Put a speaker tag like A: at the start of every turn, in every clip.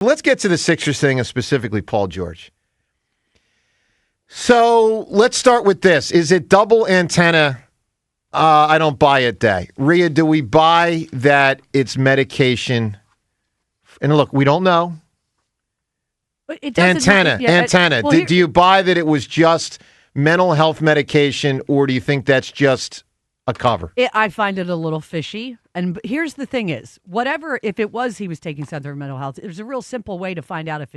A: Let's get to the Sixers thing and specifically Paul George. So let's start with this. Is it double antenna? I don't buy it, Day. Rhea, do we buy that it's medication? And look, we don't know. Antenna. Do you buy that it was just mental health medication, or do you think that's just a cover?
B: I find it a little fishy. And here's the thing is, if it was he was taking something for mental health, there's a real simple way to find out if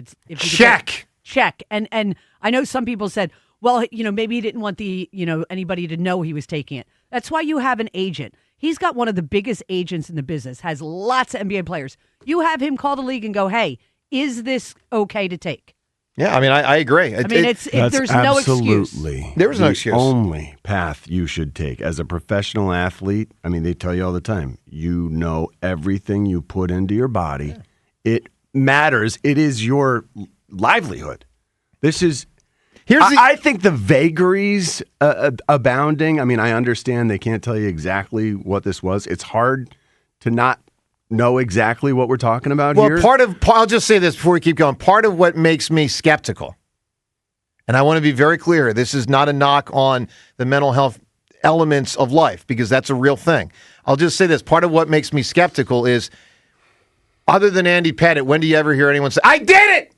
A: Check.
B: And I know some people said, well, maybe he didn't want anybody to know he was taking it. That's why you have an agent. He's got one of the biggest agents in the business, has lots of NBA players. You have him call the league and go, hey, is this okay to take?
A: Yeah, I mean, I agree.
B: There's no excuse.
A: There was no excuse.
C: The only path you should take as a professional athlete, I mean, they tell you all the time, you know everything you put into your body. Yeah. It matters. It is your livelihood. I think the vagaries abounding. I mean, I understand they can't tell you exactly what this was. It's hard to not know exactly what we're talking about here.
A: Well, I'll just say this before we keep going. Part of what makes me skeptical, and I want to be very clear, this is not a knock on the mental health elements of life, because that's a real thing. I'll just say this. Part of what makes me skeptical is, other than Andy Pettitte, when do you ever hear anyone say, I did it!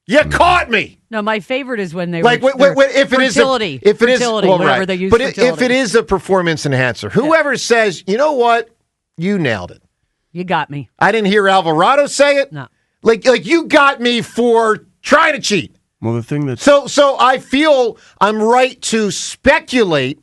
A: You caught me!
B: No, my favorite is when they
A: fertility. If it is
B: whatever they use.
A: But if it is a performance enhancer, whoever says, you know what, you nailed it.
B: You got me.
A: I didn't hear Alvarado say it.
B: No.
A: Like you got me for trying to cheat.
C: Well, the thing that's...
A: So I feel I'm right to speculate,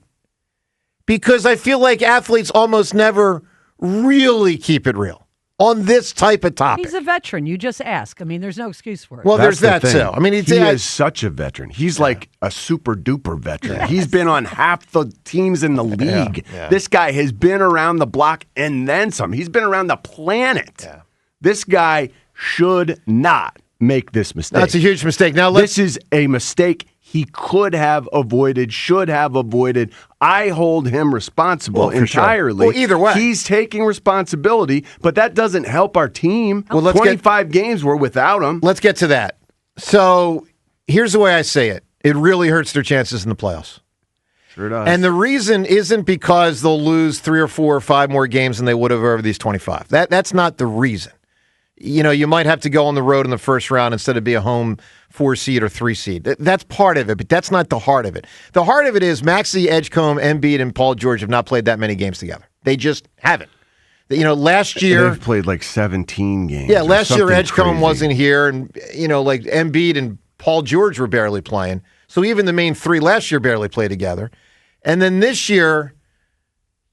A: because I feel like athletes almost never really keep it real on this type of topic.
B: He's a veteran. You just ask. I mean, there's no excuse for it.
A: Well, there's that too. I mean,
C: he is such a veteran. He's like a super duper veteran. Yes. He's been on half the teams in the league. Yeah. This guy has been around the block and then some. He's been around the planet. Yeah. This guy should not make this mistake.
A: That's a huge mistake. Now,
C: this is a mistake he could have avoided, should have avoided. I hold him responsible entirely.
A: Sure. Well, either way.
C: He's taking responsibility, but that doesn't help our team. Well, 25 games were without him.
A: Let's get to that. So here's the way I say it. It really hurts their chances in the playoffs.
C: Sure does.
A: And the reason isn't because they'll lose 3 or 4 or 5 more games than they would have over these 25. That's not the reason. You might have to go on the road in the first round instead of be a home 4 seed or 3 seed. That's part of it, but that's not the heart of it. The heart of it is Maxey, Edgecombe, Embiid, and Paul George have not played that many games together. They just haven't. Last year...
C: They've played like 17 games.
A: Yeah, last year Edgecombe wasn't here, and, like Embiid and Paul George were barely playing. So even the main 3 last year barely played together. And then this year...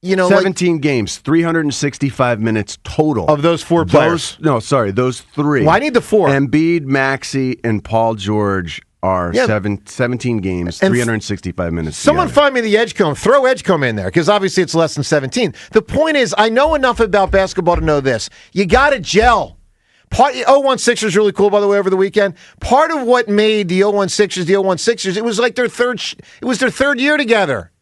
C: 17 games, 365 minutes total.
A: Of those 4 players.
C: Those 3.
A: Well, I need the 4.
C: Embiid, Maxey, and Paul George are 17 games, 365 minutes
A: Someone
C: together.
A: find me the Edgecombe. Throw Edgecombe in there, because obviously it's less than 17. The point is, I know enough about basketball to know this. You got to gel. 0-1 Sixers really cool, by the way, over the weekend. Part of what made the 0-1 Sixers, it was like their third year together.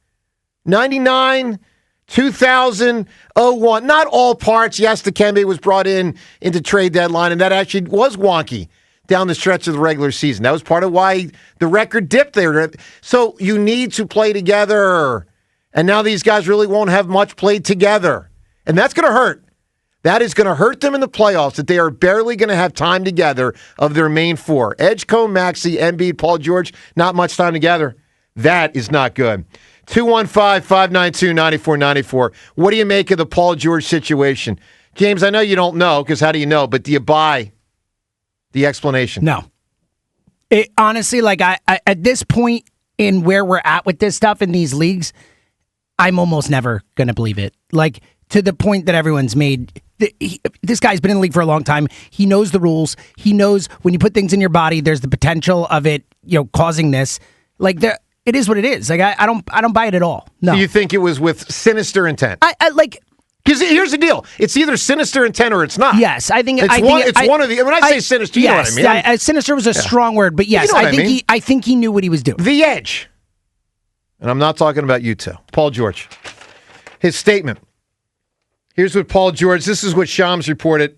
A: 99... 2000, 01, not all parts. Yes, DeCamara was brought into trade deadline, and that actually was wonky down the stretch of the regular season. That was part of why the record dipped there. So you need to play together, and now these guys really won't have much played together, and that's going to hurt. That is going to hurt them in the playoffs, that they are barely going to have time together of their main 4. Edgecombe, Maxey, Embiid, Paul George, not much time together. That is not good. 215-592-9494. What do you make of the Paul George situation? James, I know you don't know, because how do you know? But do you buy the explanation?
D: No. Honestly, I at this point in where we're at with this stuff in these leagues, I'm almost never going to believe it. To the point that everyone's made, this guy's been in the league for a long time. He knows the rules. He knows when you put things in your body, there's the potential of it, causing this. It is what it is. I don't buy it at all. No.
A: So you think it was with sinister intent? Because here's the deal: it's either sinister intent or it's not.
D: Yes, I think
A: it's one of the. When I say sinister, you know what I mean.
D: Sinister was a strong word, but yes, I think he knew what he was doing.
A: The edge, and I'm not talking about you two. Paul George, his statement. Here's what Paul George. This is what Shams reported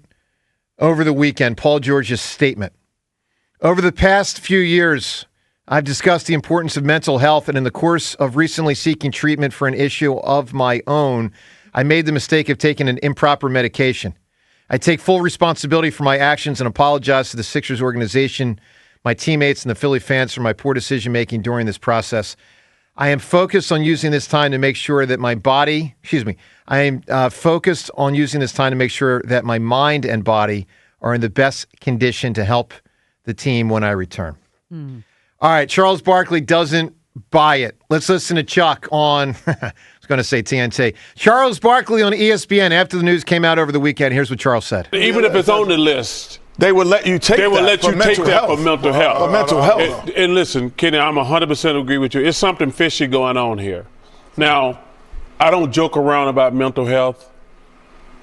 A: over the weekend, Paul George's statement. Over the past few years, I've discussed the importance of mental health, and in the course of recently seeking treatment for an issue of my own, I made the mistake of taking an improper medication. I take full responsibility for my actions and apologize to the Sixers organization, my teammates, and the Philly fans for my poor decision-making during this process. I am focused on using this time to make sure that my mind and body are in the best condition to help the team when I return. All right, Charles Barkley doesn't buy it. Let's listen to Chuck on, I was going to say TNT. Charles Barkley on ESPN after the news came out over the weekend. Here's what Charles said.
E: Even if it's on the list,
F: they would let you take that for mental health. For mental health.
E: And listen, Kenny, I'm 100% agree with you. It's something fishy going on here. Now, I don't joke around about mental health,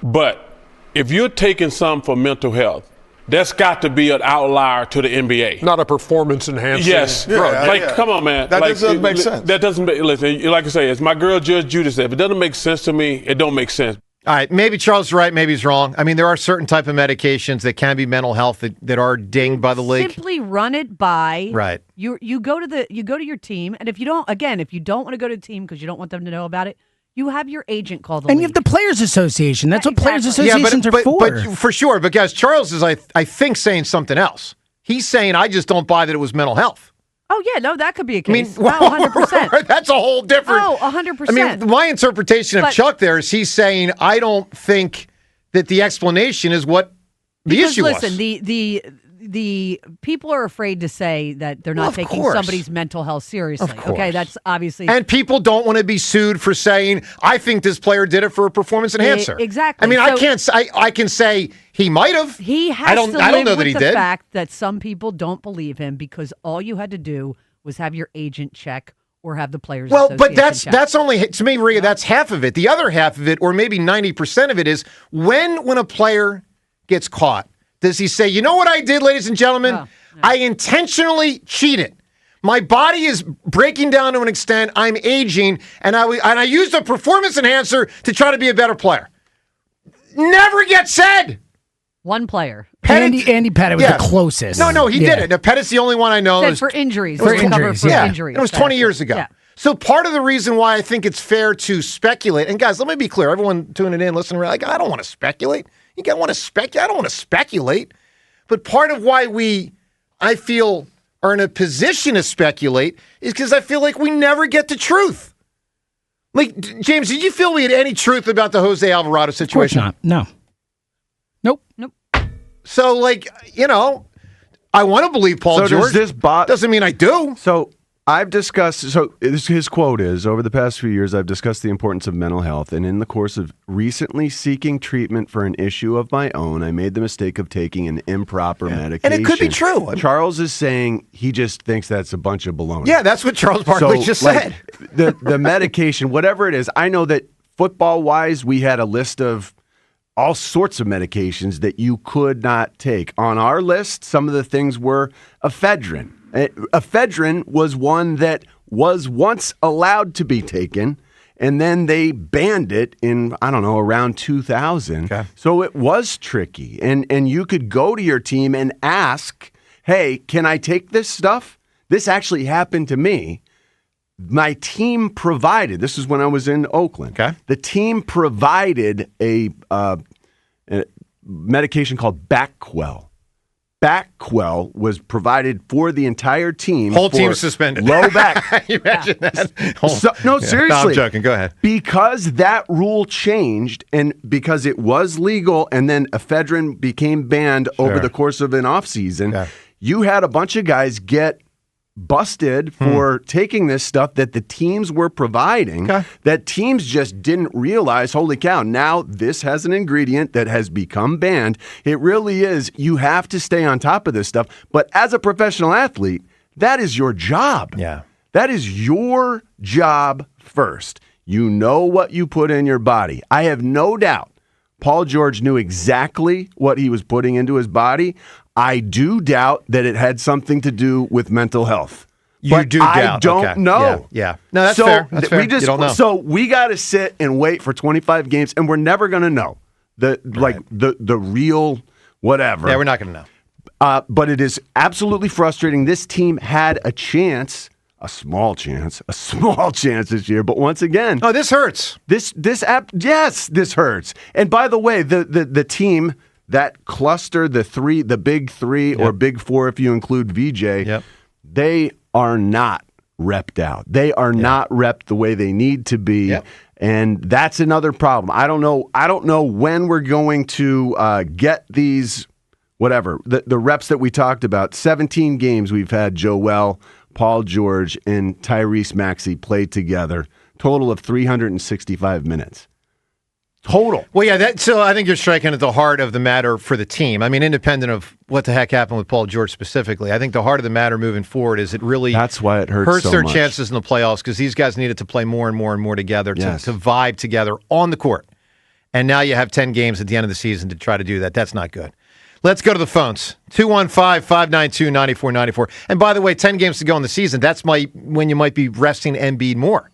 E: but if you're taking some for mental health, that's got to be an outlier to the NBA.
F: Not a performance enhancing.
E: Yes. Come on, man.
F: That doesn't make sense.
E: That doesn't make, listen, like I say, as my girl Judge Judy said, if it doesn't make sense to me, it don't make sense.
A: All right, maybe Charles is right, maybe he's wrong. I mean, there are certain type of medications that can be mental health that are dinged by the league.
B: Simply run it by.
A: Right.
B: You go to your team, and if you don't want to go to the team because you don't want them to know about it, you have your agent call the league.
D: And you have the Players Association. That's what Players Associations are for.
A: But for sure. But guys, Charles is, I think, saying something else. He's saying, I just don't buy that it was mental health.
B: Oh, yeah, no, that could be a case.
A: I mean,
B: 100%.
A: That's a whole different.
B: Oh, 100%.
A: I mean, my interpretation of Chuck there is he's saying, I don't think that the explanation is what the issue was.
B: Listen, the people are afraid to say that they're not taking somebody's mental health seriously. Okay, that's obviously.
A: And people don't want to be sued for saying, I think this player did it for a performance enhancer.
B: Exactly.
A: I mean, I can say he might have.
B: He has
A: I don't know that he
B: the
A: did.
B: fact that some people don't believe him because all you had to do was have your agent check or have the Players Association
A: but
B: check.
A: that's only, to me, Rhea, that's half of it. The other half of it, or maybe 90% of it, is when a player gets caught, does he say, you know what I did, ladies and gentlemen?
B: No.
A: I intentionally cheated. My body is breaking down to an extent. I'm aging, and I used a performance enhancer to try to be a better player. Never gets said.
B: One player.
D: Andy Pettit was the closest.
A: No, he did it. Now, Pettit's the only one I know.
B: Said for injuries.
D: Injuries.
A: It was 20 years ago.
B: Yeah.
A: So part of the reason why I think it's fair to speculate, and guys, let me be clear. Everyone tuning in, listening, like, I don't want to speculate. You guys want to speculate? I don't want to speculate. But part of why I feel, are in a position to speculate is because I feel like we never get the truth. Like, James, did you feel we had any truth about the Jose Alvarado situation?
D: Of course not. No.
B: Nope.
A: So, I want to believe Paul George. Doesn't mean I do.
C: So I've discussed, his quote is, over the past few years, I've discussed the importance of mental health, and in the course of recently seeking treatment for an issue of my own, I made the mistake of taking an improper medication.
A: And it could be true.
C: Charles is saying he just thinks that's a bunch of baloney.
A: Yeah, that's what Charles Barkley just said.
C: The medication, whatever it is, I know that football-wise, we had a list of all sorts of medications that you could not take. On our list, some of the things were ephedrine. Ephedrine was one that was once allowed to be taken, and then they banned it in, around 2000. Okay. So it was tricky. And you could go to your team and ask, hey, can I take this stuff? This actually happened to me. My team provided, this is when I was in Oakland.
A: Okay.
C: The team provided a medication called Backwell. Backwell was provided for the entire team.
A: Whole team suspended.
C: Low back.
A: You imagine that?
C: Seriously.
A: No, I'm joking. Go ahead.
C: Because that rule changed and because it was legal and then ephedrine became banned over the course of an offseason, you had a bunch of guys get busted for taking this stuff that the teams were providing that teams just didn't realize, holy cow, now this has an ingredient that has become banned. It really is. You have to stay on top of this stuff. But as a professional athlete, that is your job.
A: Yeah.
C: That is your job first. You know what you put in your body. I have no doubt Paul George knew exactly what he was putting into his body. I do doubt that it had something to do with mental health.
A: I
C: don't know.
A: Yeah. No, that's fair. That's fair.
C: You don't know. So we got to sit and wait for 25 games, and we're never going to know the real whatever.
A: Yeah, we're not going to know.
C: But it is absolutely frustrating. This team had a chance, a small chance this year. But once again,
A: this hurts.
C: This hurts. And by the way, the team, that cluster, the big three or big four, if you include VJ, they are not repped out. They are not repped the way they need to be. Yep. And that's another problem. I don't know when we're going to get these, whatever, the reps that we talked about. 17 games we've had Joel, Paul George, and Tyrese Maxey play together. Total of 365 minutes. Total.
A: Well, yeah, so I think you're striking at the heart of the matter for the team. I mean, independent of what the heck happened with Paul George specifically, I think the heart of the matter moving forward is
C: that's why it hurts so
A: their
C: much.
A: Chances in the playoffs because these guys needed to play more and more and more together to vibe together on the court. And now you have 10 games at the end of the season to try to do that. That's not good. Let's go to the phones. 215-592-9494. And by the way, 10 games to go in the season. That's when you might be resting Embiid more.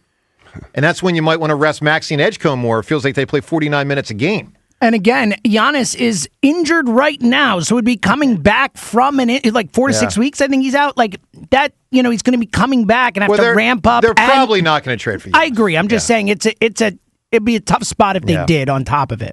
A: And that's when you might want to rest Maxey and Edgecombe more. It feels like they play 49 minutes a game.
D: And again, Giannis is injured right now, so he'd be coming back from like 4 to 6 weeks. I think he's out. Like that, he's going to be coming back and have to ramp up.
A: They're probably not going to trade for you.
D: I agree. I'm just saying it'd be a tough spot if they did on top of it.